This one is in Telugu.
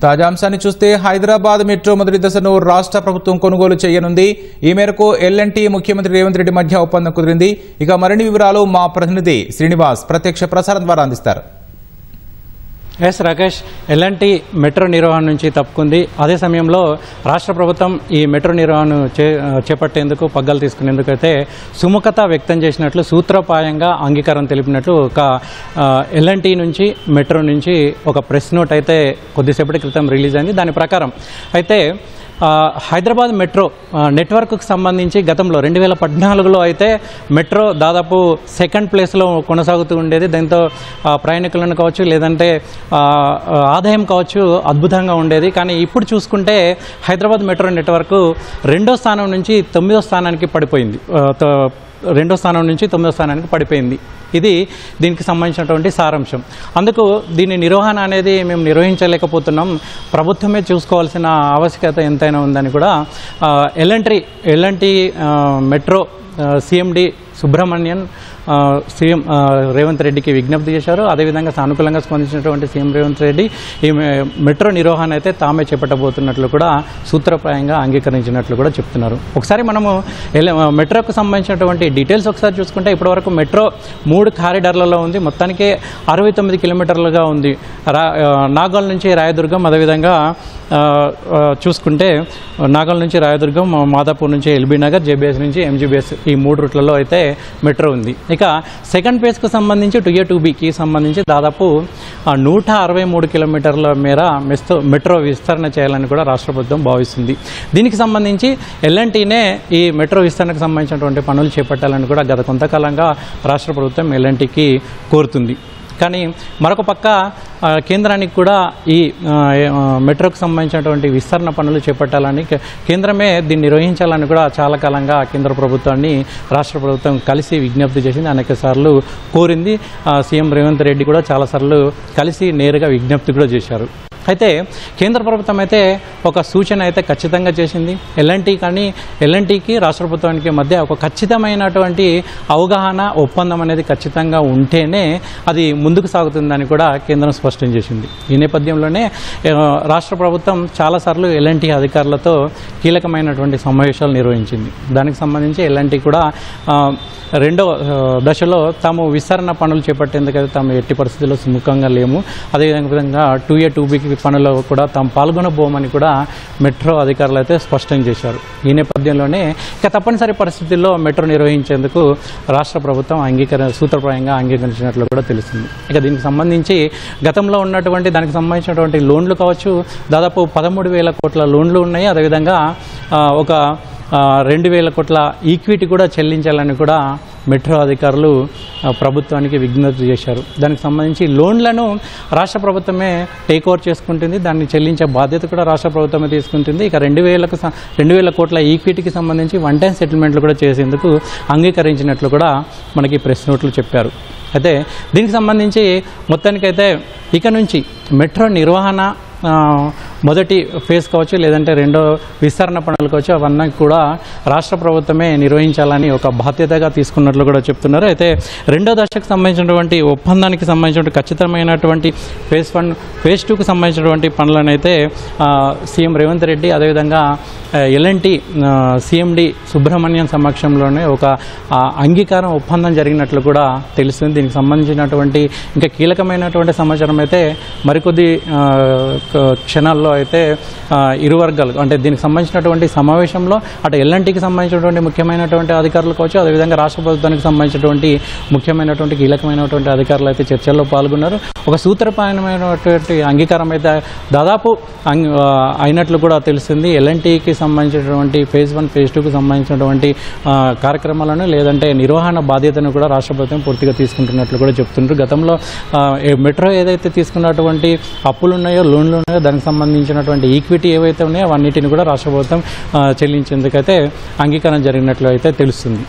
తాజా అంశాన్ని చూస్తే హైదరాబాద్ మెట్రో మొదటి దశను రాష్ట్ర ప్రభుత్వం కొనుగోలు చేయనుంది. ఈ మేరకు ఎల్&టీ ముఖ్యమంత్రి రేవంత్ రెడ్డి మధ్య ఒప్పందం కుదిరింది. ఇక మరిన్ని వివరాలు మా ప్రతినిధి శ్రీనివాస్ ప్రత్యక్ష ప్రసారం ద్వారా అందిస్తారు. ఎస్ రాకేష్, ఎల్&టీ మెట్రో నిర్వహణ నుంచి తప్పుకుంది. అదే సమయంలో రాష్ట్ర ప్రభుత్వం ఈ మెట్రో నిర్వహణను చేపట్టేందుకు పగ్గాలు తీసుకునేందుకు అయితే సుముఖత వ్యక్తం చేసినట్లు సూత్రప్రాయంగా అంగీకారం తెలిపినట్లు ఒక ఎల్&టీ నుంచి మెట్రో నుంచి ఒక ప్రెస్ నోట్ అయితే కొద్దిసేపటి క్రితం రిలీజ్ అయింది. దాని ప్రకారం అయితే హైదరాబాద్ మెట్రో నెట్వర్క్కు సంబంధించి గతంలో 2014లో అయితే మెట్రో దాదాపు సెకండ్ ప్లేస్లో కొనసాగుతూ ఉండేది. దీంతో ప్రయాణికులను కావచ్చు లేదంటే ఆదాయం కావచ్చు అద్భుతంగా ఉండేది. కానీ ఇప్పుడు చూసుకుంటే హైదరాబాద్ మెట్రో నెట్వర్క్ 2వ స్థానం నుంచి 9వ స్థానానికి పడిపోయింది. 2వ స్థానం నుంచి 9వ స్థానానికి పడిపోయింది. ఇది దీనికి సంబంధించినటువంటి సారాంశం. అందుకు దీని నిర్వహణ అనేది మేము నిర్వహించలేకపోతున్నాం, ప్రభుత్వమే చూసుకోవాల్సిన ఆవశ్యకత ఎంతైనా ఉందని కూడా L and T metro CMD Subrahmanyan CM Revanth రెడ్డికి విజ్ఞప్తి చేశారు. అదేవిధంగా సానుకూలంగా స్పందించినటువంటి సీఎం రేవంత్ రెడ్డి ఈ మెట్రో నిర్వహణ అయితే తామే చేపట్టబోతున్నట్లు కూడా సూత్రప్రాయంగా అంగీకరించినట్లు కూడా చెప్తున్నారు. ఒకసారి మనము మెట్రోకు సంబంధించినటువంటి డీటెయిల్స్ ఒకసారి చూసుకుంటే ఇప్పటివరకు మెట్రో 3 కారిడార్లలో ఉంది. మొత్తానికి 69 కిలోమీటర్లుగా ఉంది. నాగోల్ నుంచి రాయదుర్గం, అదేవిధంగా చూసుకుంటే నాగోల్ నుంచి రాయదుర్గం, మాదాపూర్ నుంచి ఎల్బీ నగర్, జేబీఎస్ నుంచి ఎంజీబీఎస్ ఈ 3 రూట్లలో అయితే మెట్రో ఉంది. ఇక సెకండ్ ఫేజ్కు సంబంధించి 2A-2Bకి సంబంధించి దాదాపు 163 కిలోమీటర్ల మేర మెట్రో విస్తరణ చేయాలని కూడా రాష్ట్ర ప్రభుత్వం భావిస్తుంది. దీనికి సంబంధించి ఎల్&టీనే ఈ మెట్రో విస్తరణకు సంబంధించినటువంటి పనులు చేపట్టాలని కూడా గత కొంతకాలంగా రాష్ట్ర ప్రభుత్వం ఎల్&టీకి కోరుతుంది. కానీ మరొక పక్క కేంద్రానికి కూడా ఈ మెట్రోకు సంబంధించినటువంటి విస్తరణ పనులు చేపట్టాలని కేంద్రమే దీన్ని నిర్వహించాలని కూడా చాలా కాలంగా కేంద్ర ప్రభుత్వాన్ని రాష్ట్ర ప్రభుత్వం కలిసి విజ్ఞప్తి చేసింది, అనేక సార్లు కోరింది. సీఎం రేవంత్ రెడ్డి కూడా చాలాసార్లు కలిసి నేరుగా విజ్ఞప్తి కూడా చేశారు. అయితే కేంద్ర ప్రభుత్వం అయితే ఒక సూచన అయితే ఖచ్చితంగా చేసింది. ఎల్&టీకి రాష్ట్ర ప్రభుత్వానికి మధ్య ఒక ఖచ్చితమైనటువంటి అవగాహన ఒప్పందం అనేది ఖచ్చితంగా ఉంటేనే అది ముందుకు సాగుతుందని కూడా కేంద్రం స్పష్టం చేసింది. ఈ నేపథ్యంలోనే రాష్ట్ర ప్రభుత్వం చాలాసార్లు ఎల్&టీ అధికారులతో కీలకమైనటువంటి సమావేశాలు నిర్వహించింది. దానికి సంబంధించి ఎల్&టీ కూడా 2వ దశలో తాము విస్తరణ పనులు చేపట్టేందుకైతే తాము ఎట్టి పరిస్థితుల్లో సుముఖంగా లేము, అదేవిధంగా 2A-2Bకి పనుల్లో కూడా తాము పాల్గొనబోమని కూడా మెట్రో అధికారులు అయితే స్పష్టం చేశారు. ఈ నేపథ్యంలోనే ఇక తప్పనిసరి పరిస్థితుల్లో మెట్రో నిర్వహించేందుకు రాష్ట్ర ప్రభుత్వం సూత్రప్రాయంగా అంగీకరించినట్లు కూడా తెలుస్తుంది. ఇక దీనికి సంబంధించి గతంలో ఉన్నటువంటి దానికి సంబంధించినటువంటి లోన్లు కావచ్చు, దాదాపు 13,000 కోట్ల లోన్లు ఉన్నాయి. అదేవిధంగా ఒక 2,000 కోట్ల ఈక్విటీ కూడా చెల్లించాలని కూడా మెట్రో అధికారులు ప్రభుత్వానికి విజ్ఞప్తి చేశారు. దానికి సంబంధించి లోన్లను రాష్ట్ర ప్రభుత్వమే టేక్ ఓవర్ చేసుకుంటుంది, దాన్ని చెల్లించే బాధ్యత కూడా రాష్ట్ర ప్రభుత్వమే తీసుకుంటుంది. ఇక 2,000 కోట్ల ఈక్విటీకి సంబంధించి వన్ టైం సెటిల్మెంట్లు కూడా చేసేందుకు అంగీకరించినట్లు కూడా మనకి ప్రెస్ నోట్లు చెప్పారు. అయితే దీనికి సంబంధించి మొత్తానికైతే ఇక నుంచి మెట్రో నిర్వహణ మొదటి ఫేజ్ కావచ్చు లేదంటే 2వ విస్తరణ పనులు కావచ్చు అవన్నీ కూడా రాష్ట్ర ప్రభుత్వమే నిర్వహించాలని ఒక బాధ్యతగా తీసుకున్నట్లు కూడా చెప్తున్నారు. అయితే 2వ దశకు సంబంధించినటువంటి ఒప్పందానికి సంబంధించిన ఖచ్చితమైనటువంటి ఫేజ్ 1, ఫేజ్ 2కు సంబంధించినటువంటి పనులను అయితే సీఎం రేవంత్ రెడ్డి అదేవిధంగా ఎల్&టీ సిఎండి సుబ్రహ్మణ్యం సమక్షంలోనే ఒక అంగీకారం ఒప్పందం జరిగినట్లు కూడా తెలుస్తుంది. దీనికి సంబంధించినటువంటి ఇంకా కీలకమైనటువంటి సమాచారం అయితే మరికొద్ది క్షణాల్లో అయితే ఇరు వర్గాలు అంటే దీనికి సంబంధించినటువంటి సమావేశంలో అటు ఎల్&టీకి సంబంధించినటువంటి ముఖ్యమైనటువంటి అధికారులు కావచ్చు, అదేవిధంగా రాష్ట్ర ప్రభుత్వానికి సంబంధించినటువంటి ముఖ్యమైనటువంటి కీలకమైనటువంటి అధికారులు అయితే చర్చల్లో పాల్గొన్నారు. ఒక సూత్రప్రాయమైనటువంటి అంగీకారం అయితే దాదాపు అయినట్లు కూడా తెలుస్తుంది. ఎల్&టీకి సంబంధించినటువంటి ఫేజ్ 1, ఫేజ్ 2కు సంబంధించినటువంటి కార్యక్రమాలను లేదంటే నిర్వహణ బాధ్యతను కూడా రాష్ట్ర ప్రభుత్వం పూర్తిగా తీసుకుంటున్నట్లు కూడా చెప్తున్నారు. గతంలో మెట్రో ఏదైతే తీసుకున్నటువంటి అప్పులు ఉన్నాయో, లోన్లు ఉన్నాయో, దానికి సంబంధించినటువంటి ఈక్విటీ ఏవైతే ఉన్నాయో అవన్నిటిని కూడా రాష్ట్ర ప్రభుత్వం చెల్లించేందుకైతే అంగీకారం జరిగినట్లు అయితే తెలుస్తుంది.